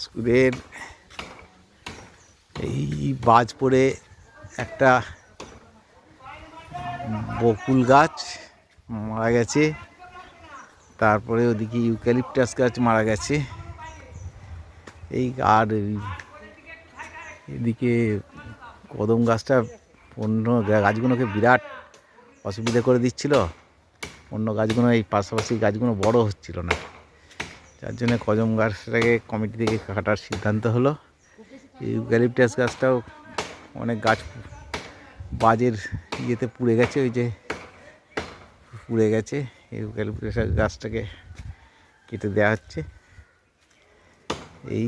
স্কুলের এই বাজ পড়ে একটা বকুল গাছ মারা গেছে, তারপরে ওদিকে ইউক্যালিপটাস গাছ মারা গেছে, এই আর এদিকে কদম গাছটা অন্য গাছগুলোকে বিরাট অসুবিধা করে দিচ্ছিল। অন্য গাছগুলো এই পাশাপাশি গাছগুলো বড় হচ্ছিল না, যার জন্য কদম গাছটাকে কমিটি থেকে কাটার সিদ্ধান্ত হলো। ইউক্যালিপটাস গাছটাও অনেক গাছ বাজের ইয়েতে পুড়ে গেছে, ওই যে পুড়ে গেছে, ইউক্যালিপটাস গাছটাকে কেটে দেওয়া হচ্ছে। এই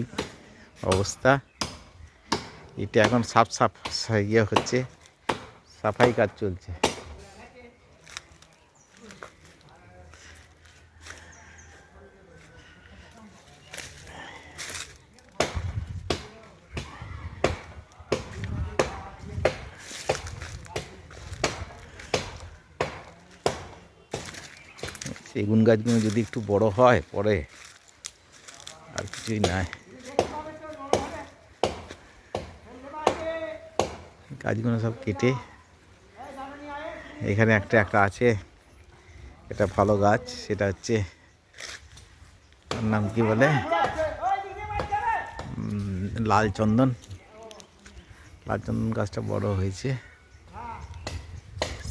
অবস্থা, এটা এখন সাফ ইয়ে হচ্ছে, সাফাই কাজ চলছে। সেগুন গাছগুলো যদি একটু বড় হয় পরে, আর কিছুই নাই। গাছগুলো সব কেটে, এখানে একটা আছে, এটা ভালো গাছ, সেটা হচ্ছে নাম কি বলে, লাল চন্দন। লাল চন্দন গাছটা বড় হয়েছে।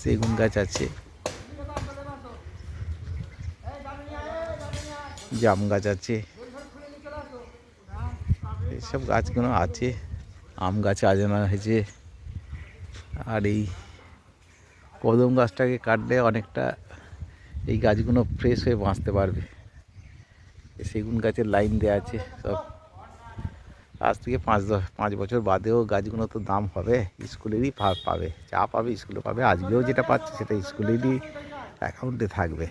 সেগুন গাছ আছে, জাম গাছ আছে, এইসব গাছগুলো আছে। আম গাছ আজনা হয়েছে। আর এই কদম গাছটাকে কাটলে অনেকটা এই গাছগুলো ফ্রেশ হয়ে বাঁচতে পারবে। সেগুন গাছের লাইন দেওয়া আছে সব। আজ থেকে 5 বছর বাদেও গাছগুলো তো দাম হবে, স্কুলেরই পাবে, যা পাবে স্কুলে পাবে। আজকেও যেটা পাচ্ছে সেটা স্কুলেরই অ্যাকাউন্টে থাকবে।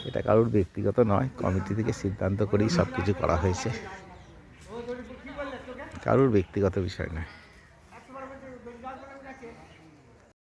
এটা কারোর ব্যক্তিগত নয়, কমিটি থেকে সিদ্ধান্ত করেই সব কিছু করা হয়েছে, কারোর ব্যক্তিগত বিষয় নয়।